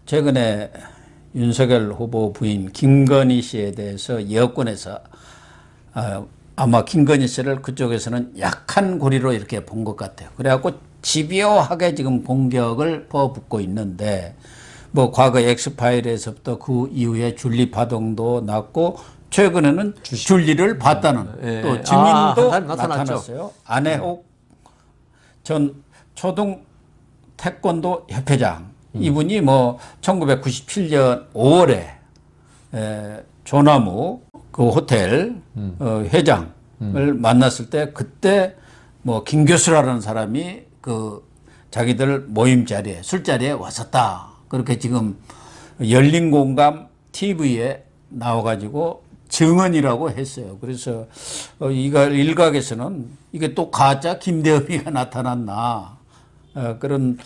최근에 윤석열 후보 부인 김건희 씨에 대해서 여권에서 아마 김건희 씨를 그쪽에서는 약한 고리로 이렇게 본 것 같아요. 그래갖고 집요하게 지금 공격을 퍼붓고 있는데, 뭐 과거 엑스파일에서부터 그 이후에 줄리 파동도 났고 최근에는 줄리를 봤다는 또 증인도 나타났어요. 안혜옥 전 초등 태권도 협회장, 이분이 뭐 1997년 5월에 조나무 그 호텔 회장을 만났을 때, 그때 뭐 김 교수라는 사람이 그 자기들 모임 자리에 술자리에 왔었다, 그렇게 지금 열린 공감 TV에 나와가지고 증언이라고 했어요. 그래서 이걸 일각에서는 이게 또 가짜 김대엽이가 나타났나, 그런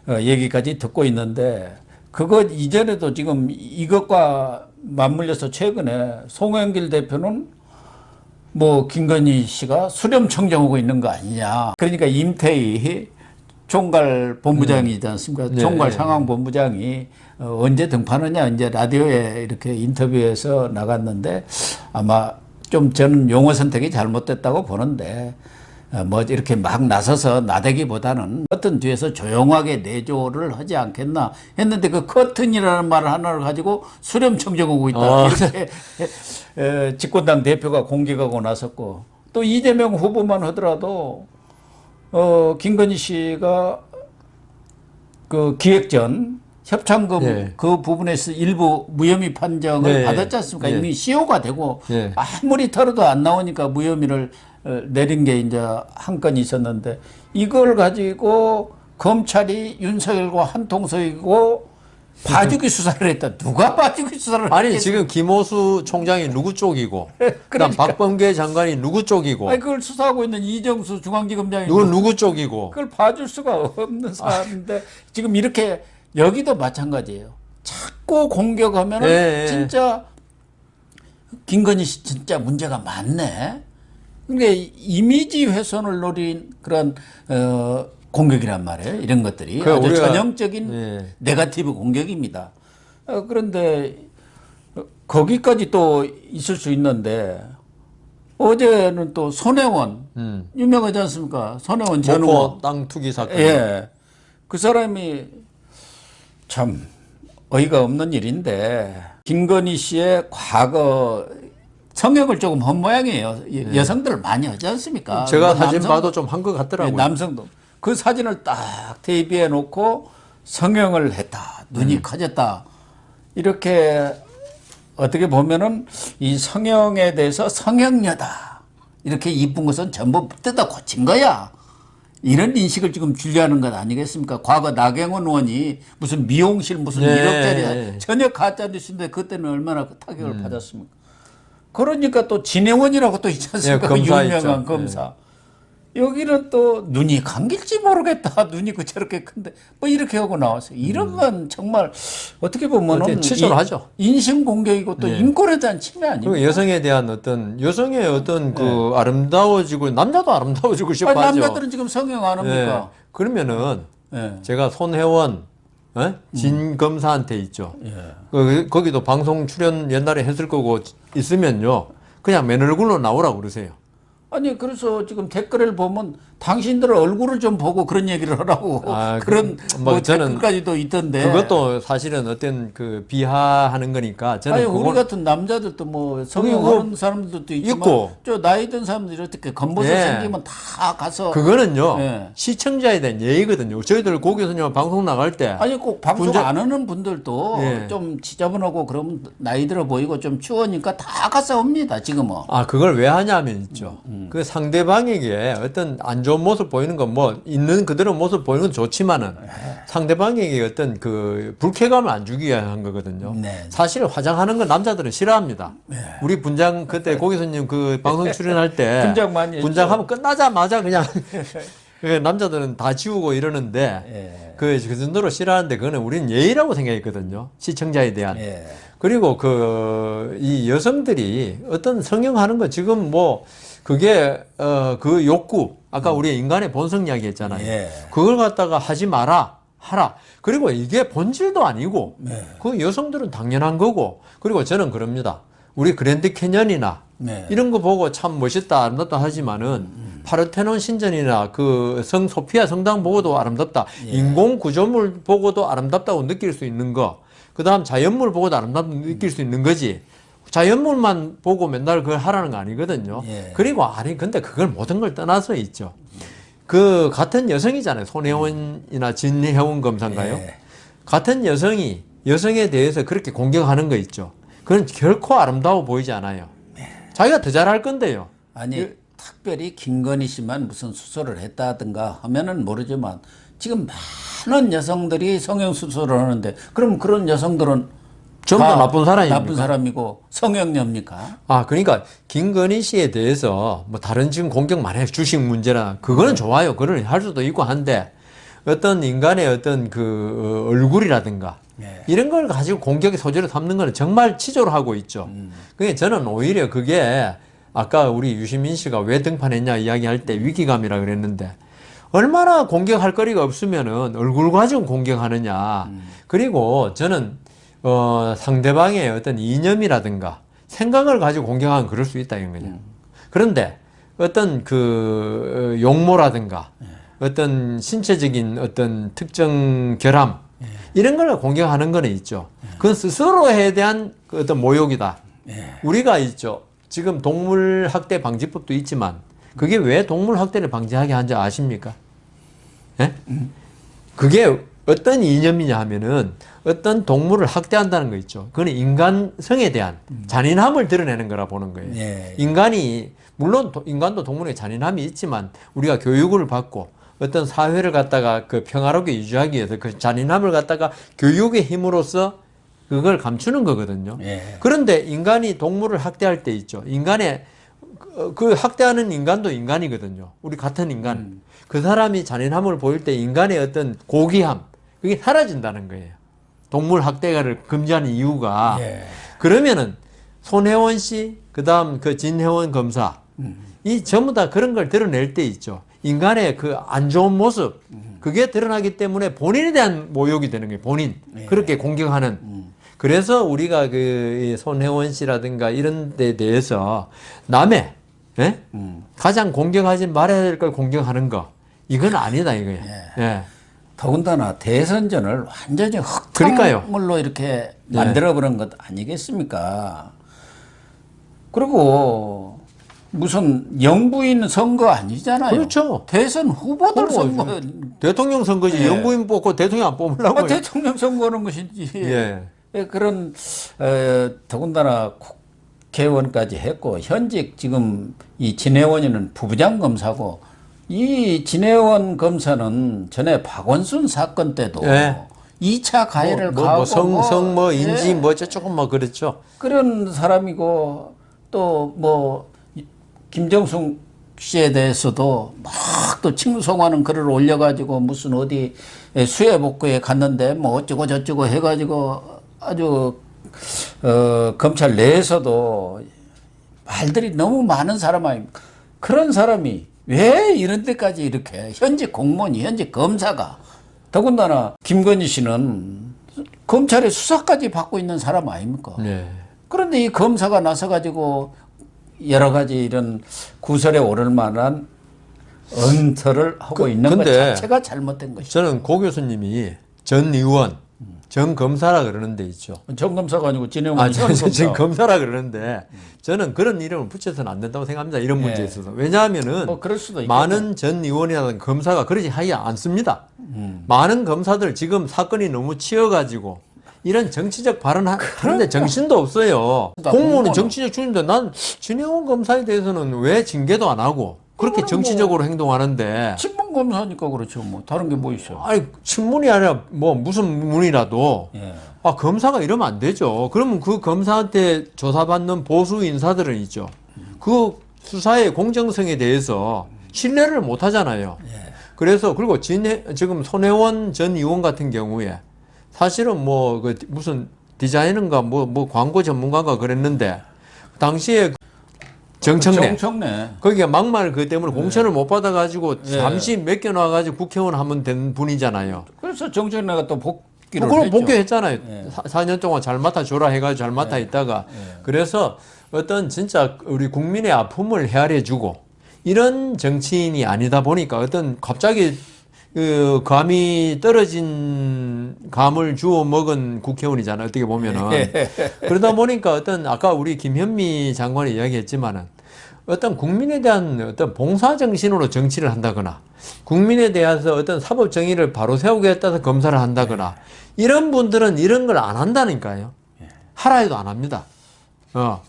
얘기까지 듣고 있는데, 그거 이전에도 지금 이것과 맞물려서 최근에 송영길 대표는 뭐 김건희 씨가 수렴 청정하고 있는 거 아니냐. 그러니까 임태희 총괄 본부장이지 않습니까? 네. 총괄 상황본부장이 언제 등판하냐, 이제 라디오에 이렇게 인터뷰에서 나갔는데, 아마 좀 저는 용어 선택이 잘못됐다고 보는데, 뭐 이렇게 막 나서서 나대기보다는 어떤 뒤에서 조용하게 내조를 하지 않겠나 했는데, 그 커튼이라는 말 하나를 가지고 수렴 청정하고 있다, 이렇게 집권당 대표가 공격하고 나섰고, 또 이재명 후보만 하더라도 김건희 씨가 그 기획전 협찬금 그 부분에서 일부 무혐의 판정을 받았지 않습니까? 이미 시효가 되고 아무리 털어도 안 나오니까 무혐의를 내린 게 이제 한 건이 있었는데, 이걸 가지고 검찰이 윤석열과 한통속이고 봐주기 수사를 했다. 누가 봐주기 수사를 아니 했겠어? 지금 김호수 총장이 누구 쪽이고, 그다음 박범계 장관이 누구 쪽이고, 아니, 그걸 수사하고 있는 이정수 중앙지검장이 누구 쪽이고, 그걸 봐줄 수가 없는 사람인데 지금 이렇게 여기도 마찬가지예요. 자꾸 공격하면은 진짜 김건희 씨 진짜 문제가 많네. 그러니까 이미지 훼손을 노린 그런 공격이란 말이에요. 이런 것들이 아주 전형적인 네거티브 공격입니다. 그런데 거기까지 또 있을 수 있는데, 어제는 또 손혜원 유명하지 않습니까? 손혜원 전 의원 땅 투기 사건. 그 사람이 참 어이가 없는 일인데, 김건희 씨의 과거 성형을 조금 한 모양이에요. 여성들을 많이 하지 않습니까? 제가 뭐 사진 봐도 좀 한 것 같더라고요. 남성도 그 사진을 딱 대비해 놓고 성형을 했다, 눈이 커졌다, 이렇게 어떻게 보면은 이 성형에 대해서 성형녀다, 이렇게 이쁜 것은 전부 뜯어 고친 거야, 이런 인식을 지금 주려는 것 아니겠습니까? 과거 나경원 의원이 무슨 미용실 무슨 1억짜리 전혀 가짜 뉴스인데 그때는 얼마나 타격을 받았습니까? 그러니까 또 진해원이라고 또 있지 않습니까? 검사 유명한 있죠. 검사. 여기는 또 눈이 감길지 모르겠다, 눈이 그 저렇게 큰데 뭐 이렇게 하고 나왔어요. 이런 건 정말 어떻게 보면은 치졸하죠. 인신 공격이고 또 인권에 대한 침해 아닙니까? 그리고 여성에 대한 여성의 어떤 그 아름다워지고, 남자도 아름다워지고 싶어 하죠. 남자들은 지금 성형 안 합니까? 그러면은 제가 손혜원 진 검사한테 있죠. 거기도 방송 출연 옛날에 했을 거고 있으면요, 그냥 맨 얼굴로 나오라고 그러세요. 아니, 그래서 지금 댓글을 보면 당신들 얼굴을 좀 보고 그런 얘기를 하라고 그런 뭐 댓글까지도 있던데. 그것도 사실은 어떤 그 비하하는 거니까 저는. 아니, 우리 같은 남자들도 뭐 성형하는 사람들도 있지만 있고, 저 나이 든 사람들이 어떻게 겉모습 생기면 다 가서. 그거는요 시청자에 대한 예의거든요. 저희들 거기서 방송 나갈 때, 아니, 꼭 방송 안 하는 분들도 좀 지저분하고 그러면 나이 들어 보이고 좀 추우니까 다 가서 옵니다, 지금은. 그걸 왜 하냐면 있죠. 그 상대방에게 어떤 안 좋은 모습 보이는 건 뭐 있는 그대로 모습 보이는 건 좋지만은 상대방에게 어떤 그 불쾌감을 안 주기 위한 한 거거든요. 사실 화장하는 건 남자들은 싫어합니다. 우리 분장 그때 고기선님 그 방송 출연할 때 분장 많이 분장하면 끝나자마자 그냥 남자들은 다 지우고 이러는데 그 정도로 싫어하는데, 그거는 우리는 예의라고 생각했거든요, 시청자에 대한. 그리고 이 여성들이 어떤 성형하는 거 지금 뭐 그게 그 욕구, 아까 우리 인간의 본성 이야기 했잖아요. 그걸 갖다가 하지 마라, 하라. 그리고 이게 본질도 아니고 네. 그 여성들은 당연한 거고 그리고 저는 그럽니다. 우리 그랜드 캐년이나 네. 이런 거 보고 참 멋있다 아름답다 하지만은 파르테논 신전이나 그 성 소피아 성당 보고도 아름답다. 예. 인공 구조물 보고도 아름답다고 느낄 수 있는 거. 그다음 자연물 보고도 아름답다고 느낄 수 있는 거지. 자연물만 보고 맨날 그걸 하라는 거 아니거든요. 예. 그리고 근데 그걸 모든 걸 떠나서 있죠. 그 같은 여성이잖아요. 손혜원이나 진혜원 검사인가요? 예. 같은 여성이 여성에 대해서 그렇게 공격하는 거 있죠. 그건 결코 아름다워 보이지 않아요. 자기가 더 잘할 건데요. 아니 특별히 김건희 씨만 무슨 수술을 했다든가 하면은 모르지만 지금 많은 여성들이 성형 수술을 하는데 그럼 그런 여성들은 전부 다 다 나쁜 사람입니까? 나쁜 사람이고 성형녀입니까? 그러니까 김건희 씨에 대해서 뭐 다른 지금 공격 많이 해요. 주식 문제나 그거는 좋아요. 그걸 할 수도 있고 한데 어떤 인간의 어떤 그 얼굴이라든가 네. 이런 걸 가지고 공격의 소재로 삼는 거는 정말 치졸 하고 있죠. 그게 저는 오히려 그게 아까 우리 유시민 씨가 왜 등판했냐 이야기할 때 위기감이라 그랬는데 얼마나 공격할 거리가 없으면은 얼굴 가지고 공격하느냐. 그리고 저는 상대방의 어떤 이념이라든가 생각을 가지고 공격하면 그럴 수 있다 이런 거죠. 그런데 어떤 그 용모라든가 어떤 신체적인 어떤 특정 결함 이런 걸 공격하는 거는 있죠. 그건 스스로에 대한 그 어떤 모욕이다. 우리가 있죠. 지금 동물 학대 방지법도 있지만 그게 왜 동물 학대를 방지하게 한지 아십니까? 예? 그게 어떤 이념이냐 하면은 어떤 동물을 학대한다는 거 있죠. 그건 인간성에 대한 잔인함을 드러내는 거라 보는 거예요. 예. 인간이 물론 인간도 동물의 잔인함이 있지만 우리가 교육을 받고 어떤 사회를 갖다가 그 평화롭게 유지하기 위해서 그 잔인함을 갖다가 교육의 힘으로써 그걸 감추는 거거든요. 예. 그런데 인간이 동물을 학대할 때 있죠. 인간의 그 학대하는 인간도 인간이거든요. 우리 같은 인간. 그 사람이 잔인함을 보일 때 인간의 어떤 고귀함 그게 사라진다는 거예요. 동물 학대를 금지하는 이유가 예. 그러면은 손혜원 씨, 그다음 그 진혜원 검사 이 전부 다 그런 걸 드러낼 때 있죠. 인간의 그 안 좋은 모습 그게 드러나기 때문에 본인에 대한 모욕이 되는 거예요. 본인 그렇게 공격하는. 그래서 우리가 그 손혜원 씨라든가 이런 데 대해서 남의 가장 공격하지 말아야 될 걸 공격하는 거 이건 아니다 이거예요. 예. 더군다나 대선전을 완전히 그러니까요. 흙탕물로 이렇게 만들어버린 것 아니겠습니까? 그리고 무슨 영부인 선거 아니잖아요. 그렇죠. 대선 후보들 선거. 대통령 선거지 예. 영부인 뽑고 대통령 안 뽑으려고. 대통령 선거하는 것이지. 예. 그런 더군다나 국회의원까지 했고 현직 지금 이 진혜원이는 부부장 검사고 이 진혜원 검사는 전에 박원순 사건 때도 예. 2차 가해를 가하고 뭐 인지 예. 뭐 저쪽은 뭐 그렇죠. 그런 사람이고 또 뭐 김정숙 씨에 대해서도 막 또 칭송하는 글을 올려가지고 무슨 어디 수해복구에 갔는데 뭐 어쩌고 저쩌고 해가지고 아주 검찰 내에서도 말들이 너무 많은 사람 아닙니까? 그런 사람이 왜 이런 데까지 이렇게 현직 공무원이 현직 검사가 더군다나 김건희 씨는 검찰의 수사까지 받고 있는 사람 아닙니까? 네. 그런데 이 검사가 나서가지고 여러 가지 이런 구설에 오를 만한 언터를 하고 있는 것 근데 자체가 잘못된 것이죠. 저는 고 교수님이 전 의원, 전 검사라 그러는 데 있죠. 전 검사가 아니고 진행원 전 검사. 전 검사라 그러는데 저는 그런 이름을 붙여서는 안 된다고 생각합니다. 이런 문제에 있어서. 왜냐하면은 뭐 그럴 수도 있겠죠. 많은 전 의원이라든 검사가 그러지 하지 않습니다. 많은 검사들 지금 사건이 너무 치여가지고 이런 정치적 발언하는데 정신도 없어요. 공무원은 정치적 출신인데 난 진혜원 검사에 대해서는 왜 징계도 안 하고 그렇게 정치적으로 행동하는데 친문 검사니까 그렇죠. 뭐 다른 게 뭐 있어요? 아니 친문이 아니라 뭐 무슨 문이라도 예. 검사가 이러면 안 되죠. 그러면 그 검사한테 조사받는 보수 인사들은 있죠. 그 수사의 공정성에 대해서 신뢰를 못 하잖아요. 그래서 그리고 지금 손혜원 전 의원 같은 경우에 사실은 뭐 그 무슨 디자이너인가 뭐 광고 전문가가 그랬는데 당시에 정청래. 정청래. 거기가 막말 그 때문에 공천을 못 받아가지고 예. 잠시 맡겨놔가지고 국회의원 하면 된 분이잖아요. 그래서 정청래가 또 복귀를 그걸 했죠. 복귀했잖아요. 예. 4년 동안 잘 맡아줘라 해가지고 잘 맡아 있다가 그래서 어떤 진짜 우리 국민의 아픔을 헤아려주고 이런 정치인이 아니다 보니까 어떤 갑자기 그 감이 떨어진 감을 주워 먹은 국회의원이잖아요. 어떻게 보면은. 그러다 보니까 어떤 아까 우리 김현미 장관이 이야기했지만은 어떤 국민에 대한 어떤 봉사 정신으로 정치를 한다거나 국민에 대해서 어떤 사법 정의를 바로 세우겠다서 검사를 한다거나 이런 분들은 이런 걸 안 한다니까요. 하라 해도 안 합니다.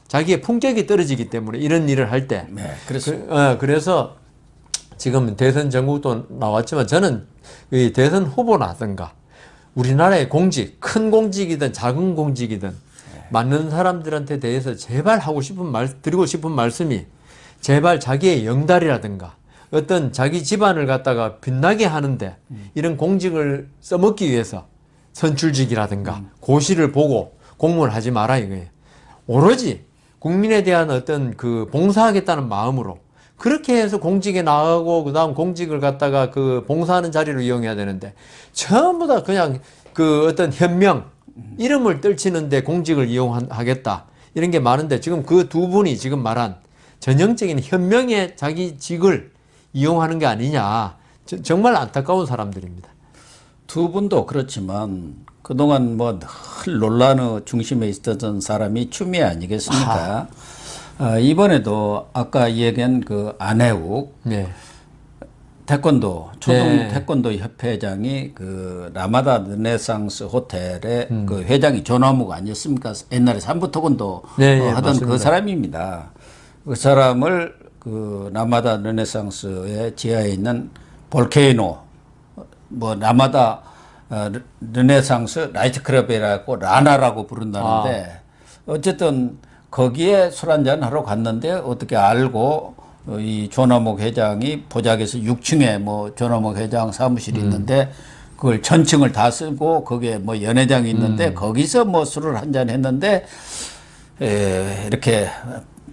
자기의 품격이 떨어지기 때문에 이런 일을 할 때. 네, 그래서 그래서 지금 대선 전국도 나왔지만 저는 이 대선 후보라든가 우리나라의 공직, 큰 공직이든 작은 공직이든 맞는 사람들한테 대해서 제발 하고 싶은 드리고 싶은 말씀이 제발 자기의 영달이라든가 어떤 자기 집안을 갖다가 빛나게 하는데 이런 공직을 써먹기 위해서 선출직이라든가 고시를 보고 공무원을 하지 마라 이거예요. 오로지 국민에 대한 어떤 그 봉사하겠다는 마음으로 그렇게 해서 공직에 나가고 그다음 공직을 갖다가 그 봉사하는 자리로 이용해야 되는데 전부 다 그냥 그 어떤 현명 이름을 떨치는데 공직을 이용하겠다 이런 게 많은데 지금 그 두 분이 지금 말한 전형적인 현명의 자기 직을 이용하는 게 아니냐 정말 안타까운 사람들입니다. 두 분도 그렇지만 그동안 뭐 늘 논란의 중심에 있었던 사람이 추미애 아니겠습니까? 이번에도 아까 얘기한 그 안혜욱 네. 태권도 초등 네. 태권도 협회장이 그 라마다 르네상스 호텔의 그 회장이 조나무가 아니었습니까? 옛날에 삼부 태권도 네, 네, 하던 맞습니다. 그 사람입니다. 그 사람을 그 라마다 르네상스의 지하에 있는 볼케이노 뭐 라마다 르네상스 나이트클럽이라고 라나라고 부른다는데 어쨌든 거기에 술 한잔 하러 갔는데 어떻게 알고 이 조남옥 회장이 보자기에서 6층에 뭐 조남옥 회장 사무실이 있는데 그걸 전층을 다 쓰고 거기에 뭐 연회장이 있는데 거기서 뭐 술을 한잔 했는데 이렇게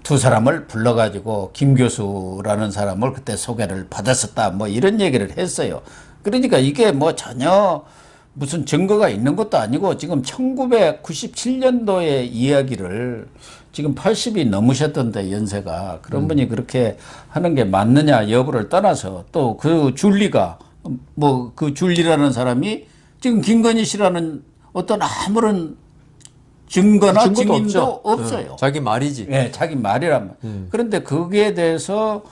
두 사람을 불러가지고 김 교수라는 사람을 그때 소개를 받았었다 뭐 이런 얘기를 했어요. 그러니까 이게 뭐 전혀 무슨 증거가 있는 것도 아니고 지금 1997년도의 이야기를 지금 80이 넘으셨던데 연세가 그런 분이 그렇게 하는 게 맞느냐 여부를 떠나서 또 그 줄리가 뭐 그 줄리라는 사람이 지금 김건희 씨라는 어떤 아무런 증거나 증거도 증인도 없죠. 없어요. 자기 말이지. 예, 자기 말이란 말. 그런데 거기에 대해서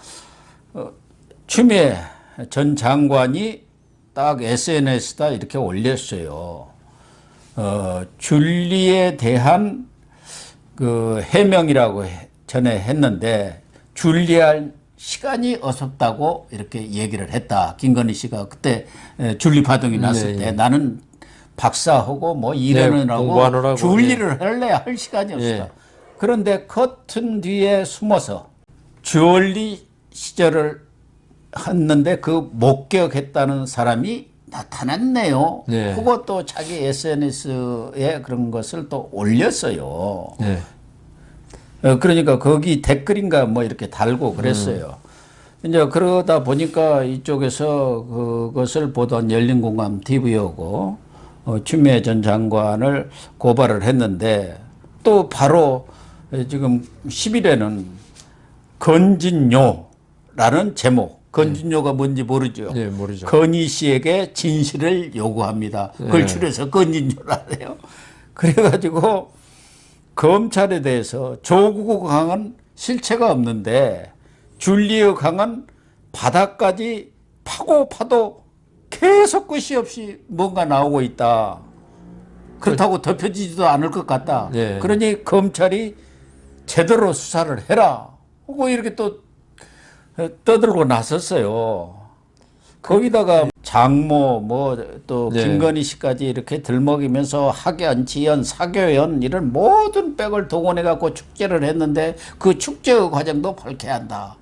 추미애 전 장관이 딱 SNS에다 이렇게 올렸어요. 줄리에 대한 그 해명이라고 전에 했는데 줄리할 시간이 어섭다고 이렇게 얘기를 했다. 김건희 씨가 그때 줄리 파동이 났을 때 나는 박사하고 뭐 일하느라고 공부하느라고, 줄리를 할래 할 시간이 없었다. 예. 그런데 커튼 뒤에 숨어서 주얼리 시절을 했는데 그 목격했다는 사람이 나타났네요. 네. 그거 또 자기 SNS에 그런 것을 또 올렸어요. 네. 그러니까 거기 댓글인가 뭐 이렇게 달고 그랬어요. 이제 그러다 보니까 이쪽에서 그것을 보던 열린공감 TV하고 추미애 전 장관을 고발을 했는데 또 바로 지금 10일에는 건진요라는 제목 건진요가 뭔지 모르죠. 네, 모르죠. 건희 씨에게 진실을 요구합니다. 그걸 줄여서 건진요라네요. 그래가지고 검찰에 대해서 조국 강은 실체가 없는데 줄리의 강은 바닥까지 파고 파도 계속 끝이 없이 뭔가 나오고 있다. 그렇다고 덮여지지도 않을 것 같다. 네. 그러니 검찰이 제대로 수사를 해라. 하고 이렇게 또 떠들고 나섰어요. 거기다가 장모 뭐 또 네. 김건희 씨까지 이렇게 들먹이면서 학연, 지연, 사교연 이런 모든 백을 동원해 갖고 축제를 했는데 그 축제의 과정도 불쾌한다.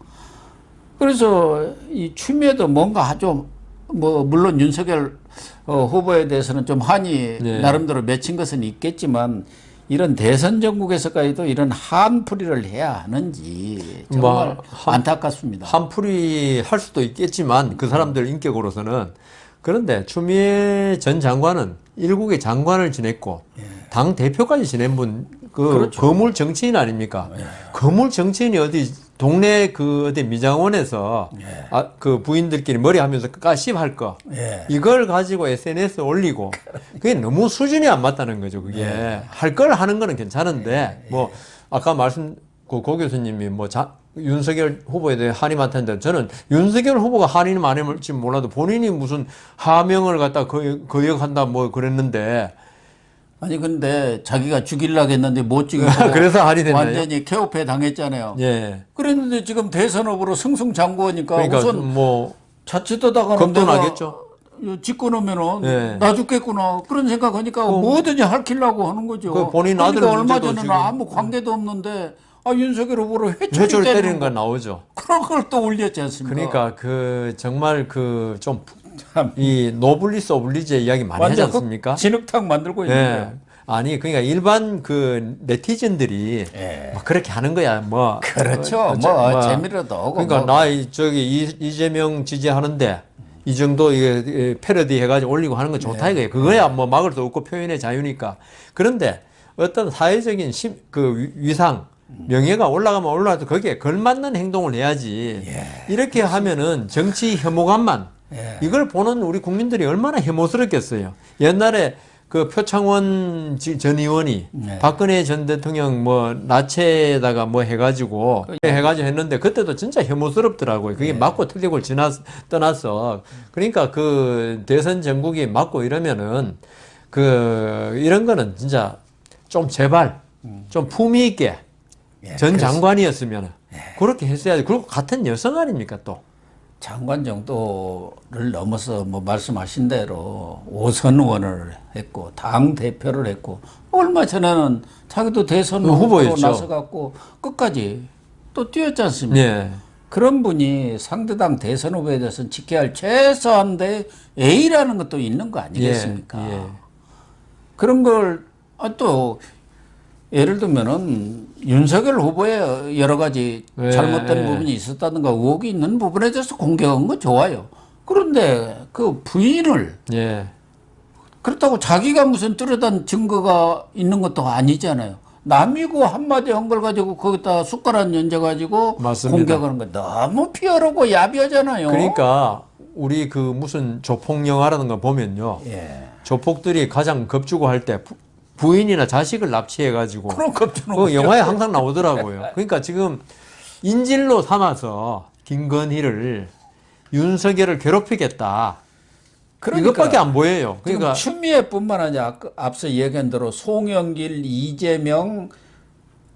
그래서 이 추미애도 뭔가 좀 뭐 물론 윤석열 후보에 대해서는 좀 한이 네. 나름대로 맺힌 것은 있겠지만 이런 대선 전국에서까지도 이런 한풀이를 해야 하는지 정말 안타깝습니다. 한풀이 할 수도 있겠지만 그 사람들 인격으로서는. 그런데 추미애 전 장관은 일국의 장관을 지냈고 당 대표까지 지낸 분, 그렇죠. 거물 정치인 아닙니까? 거물 정치인이 어디 동네 그 어디 미장원에서 그 부인들끼리 머리 하면서 까씹할 거 이걸 가지고 SNS 에 올리고 그게 너무 수준이 안 맞다는 거죠. 그게 할 걸 하는 거는 괜찮은데 뭐 아까 고 교수님이 뭐 윤석열 후보에 대해 한이 많다는데 저는 윤석열 후보가 한이 많을지 몰라도 본인이 무슨 하명을 갖다 거역한다 뭐 그랬는데 아니 근데 자기가 죽이려고 했는데 못 죽이고 그래서 한이 됐나요? 완전히 개업해 당했잖아요. 예. 그랬는데 지금 대선 후보로 승승장구하니까 그러니까 우선 뭐 자칫하다가는 걱정하겠죠. 짓고 나면은 예. 나 죽겠구나 그런 생각하니까 뭐든지 할키려고 하는 거죠. 그 본인 그러니까 아들 얼마 문제도 전에는 지금 아무 관계도 없는데 윤석열 후보를 회초리 회초리 때리는 거 나오죠. 그런 걸 또 올렸지 않습니까? 그러니까 그 정말 그 좀 이 노블리스 오블리지의 이야기 많이 하지 않습니까? 진흙탕 만들고 있는 거예요. 아니 그러니까 일반 그 네티즌들이 뭐 그렇게 하는 거야 뭐 그렇죠. 재미로도 하고 그러니까 나 저기 이재명 지지하는데 이 정도 이게 패러디 해가지고 올리고 하는 건 좋다 이거예요. 그거야 뭐 막을 수 없고 표현의 자유니까. 그런데 어떤 사회적인 그 위상 명예가 올라가면 올라가도 거기에 걸맞는 행동을 해야지. 이렇게 하면은 정치 혐오감만 이걸 보는 우리 국민들이 얼마나 혐오스럽겠어요. 옛날에 그 표창원 전 의원이 박근혜 전 대통령 뭐 나체에다가 뭐 해가지고 했는데 그때도 진짜 혐오스럽더라고요. 그게 맞고 틀리고 떠나서 그러니까 그 대선 전국이 맞고 이러면은 그 이런 거는 진짜 좀 제발 좀 품위 있게 전 장관이었으면 그렇게 했어야지. 그리고 같은 여성 아닙니까 또. 장관 정도를 넘어서 뭐 말씀하신 대로 5선 의원을 했고 당 대표를 했고 얼마 전에는 자기도 대선 후보로 나서갖고 끝까지 또 뛰었지 않습니까? 그런 분이 상대당 대선 후보에 대해서는 지켜야 할 최소한의 A라는 것도 있는 거 아니겠습니까? 그런 걸 또 예를 들면은 윤석열 후보의 여러 가지 잘못된 부분이 있었다든가 의혹이 있는 부분에 대해서 공격한 건 좋아요. 그런데 그 부인을 그렇다고 자기가 무슨 뚜렷한 증거가 있는 것도 아니잖아요. 남이고 한마디 한 걸 가지고 거기다 숟가락 얹어가지고 공격하는 거 너무 피어르고 야비하잖아요. 그러니까 우리 그 무슨 조폭 영화라는 거 보면요. 조폭들이 가장 겁주고 할 때 부인이나 자식을 납치해가지고 그 영화에 항상 나오더라고요. 그러니까 지금 인질로 삼아서 김건희를 윤석열을 괴롭히겠다. 이것밖에 안 보여요. 그러니까 추미애뿐만 아니라 앞서 얘기한 대로 송영길, 이재명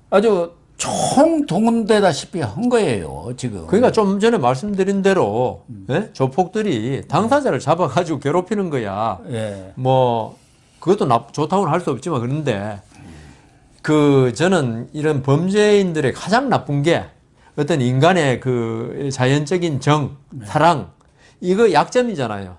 아주 총동원되다시피 한 거예요 지금. 그러니까 좀 전에 말씀드린 대로 조폭들이 당사자를 잡아가지고 괴롭히는 거야. 뭐 그것도 좋다고는 할 수 없지만 그런데 저는 이런 범죄인들의 가장 나쁜 게 어떤 인간의 그 자연적인 사랑 이거 약점이잖아요.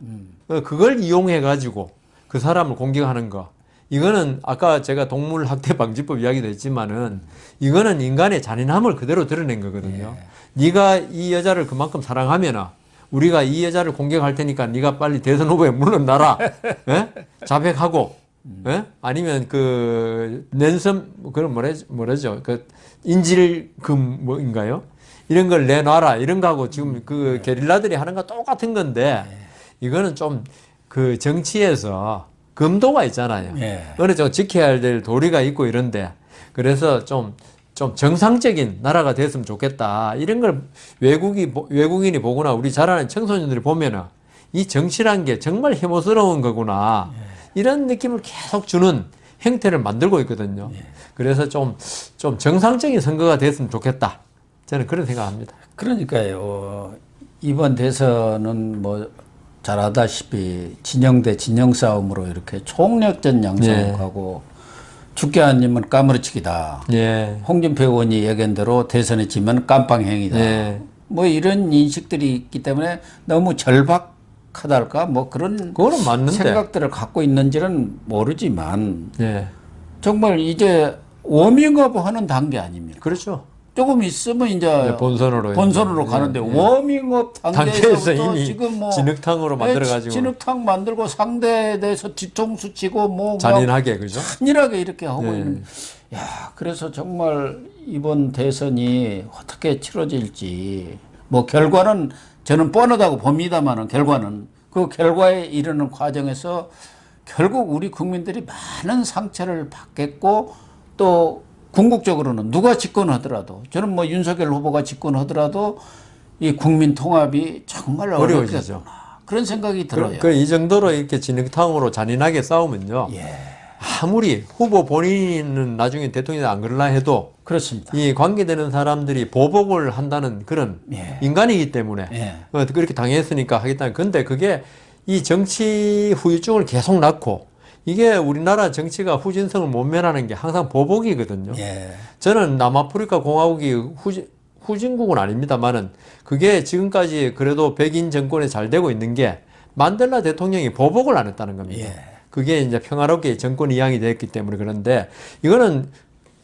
그걸 이용해 가지고 그 사람을 공격하는 거 이거는 아까 제가 동물학대방지법 이야기도 했지만은 이거는 인간의 잔인함을 그대로 드러낸 거거든요. 네가 이 여자를 그만큼 사랑하면은 우리가 이 여자를 공격할 테니까 네가 빨리 대선 후보에 물러나라. 자백하고 아니면 그 랜섬 그런 뭐라죠? 그 인질금 뭐인가요? 이런 걸 내놔라. 이런 거하고 지금 그 게릴라들이 하는 거 똑같은 건데 이거는 좀 그 정치에서 금도가 있잖아요. 어느 정도 지켜야 될 도리가 있고 이런데 그래서 좀 정상적인 나라가 됐으면 좋겠다. 이런 걸 외국인이 보거나 우리 자라는 청소년들이 보면은 이 정치란 게 정말 혐오스러운 거구나. 이런 느낌을 계속 주는 행태를 만들고 있거든요. 그래서 좀 정상적인 선거가 됐으면 좋겠다. 저는 그런 생각합니다. 그러니까요. 이번 대선은 뭐 잘 아다시피 진영 대 진영 싸움으로 이렇게 총력전 양상하고 죽게 아니면 까무러치기다. 홍준표 의원이 얘기한 대로 대선에 지면 깜빵행위다. 뭐 이런 인식들이 있기 때문에 너무 절박하달까 뭐 그런 그거는 맞는데. 생각들을 갖고 있는지는 모르지만 정말 이제 워밍업 하는 단계 아닙니까? 그렇죠. 조금 있으면 이제 본선으로 가는데 예. 워밍업 단계에서 단계에서부터 이미 지금 뭐 진흙탕으로 만들어가지고 진흙탕 만들고 상대에 대해서 뒤통수 치고 뭐 잔인하게 그죠? 잔인하게 이렇게 하고 예. 있는. 야, 그래서 정말 이번 대선이 어떻게 치러질지 뭐 결과는 저는 뻔하다고 봅니다만은 결과는 그 결과에 이르는 과정에서 결국 우리 국민들이 많은 상처를 받겠고 또 궁극적으로는 누가 집권하더라도 저는 뭐 윤석열 후보가 집권하더라도 이 국민 통합이 정말 어려워지죠. 어렵겠구나 그런 생각이 들어요. 이 정도로 이렇게 진흙탕으로 잔인하게 싸우면요. 예, 아무리 후보 본인은 나중에 대통령이 안 그러려 해도 그렇습니다. 이 관계되는 사람들이 보복을 한다는 그런 예. 인간이기 때문에 예. 그렇게 당했으니까 하겠다는. 근데 그게 이 정치 후유증을 계속 낳고 이게 우리나라 정치가 후진성을 못 면하는 게 항상 보복이거든요. 예. 저는 남아프리카 공화국이 후진국은 아닙니다만은 그게 지금까지 그래도 백인 정권에 잘 되고 있는 게 만델라 대통령이 보복을 안 했다는 겁니다. 예. 그게 이제 평화롭게 정권 이양이 됐기 때문에. 그런데 이거는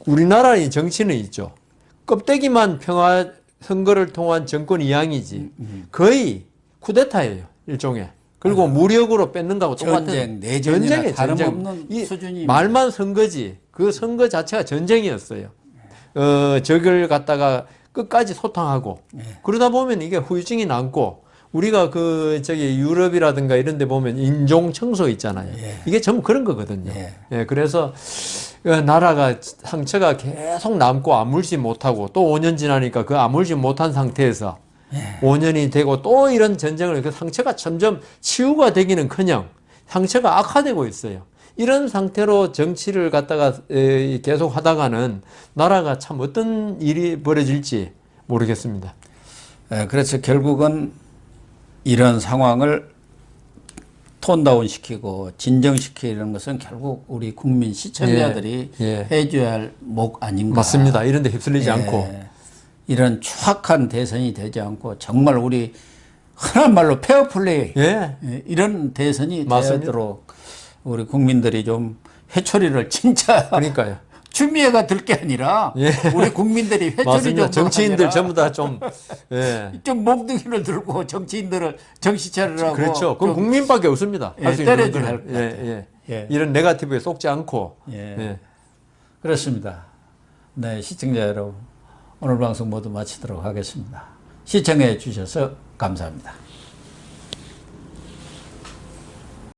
우리나라의 정치는 있죠. 껍데기만 평화 선거를 통한 정권 이양이지 거의 쿠데타예요, 일종의. 그리고 무력으로 뺏는 거하고 똑같은 전쟁, 내전이나 전쟁이에요, 다름없는 이 수준이 말만 선거지 그 선거 자체가 전쟁이었어요. 저걸 갖다가 끝까지 소탕하고 그러다 보면 이게 후유증이 남고 우리가 유럽이라든가 이런 데 보면 인종 청소 있잖아요. 이게 전부 그런 거거든요. 예, 그래서 나라가 상처가 계속 남고 아물지 못하고 또 5년 지나니까 그 아물지 못한 상태에서 5년이 되고 또 이런 전쟁을 그 상처가 점점 치유가 되기는커녕 상처가 악화되고 있어요. 이런 상태로 정치를 갖다가 계속 하다가는 나라가 참 어떤 일이 벌어질지 모르겠습니다. 그래서 결국은 이런 상황을 톤다운 시키고 진정시키는 것은 결국 우리 국민 시청자들이 해줘야 할 목 아닌가. 맞습니다. 이런 데 휩쓸리지 않고 이런 추악한 대선이 되지 않고 정말 우리 흔한 말로 페어플레이 이런 대선이 되도록 우리 국민들이 좀 회초리를 진짜 그러니까요. 추미애가 들 게 아니라 우리 국민들이 회초리 좀 정치인들 전부 다 좀 좀 몽둥이를 들고 정치인들을 정신 차리라고. 그렇죠. 그럼 국민밖에 없습니다. 할 수 있는 때려줘야 할 거는. 것 같아요. 이런 네거티브에 속지 않고. 그렇습니다. 네, 시청자 여러분, 오늘 방송 모두 마치도록 하겠습니다. 시청해 주셔서 감사합니다.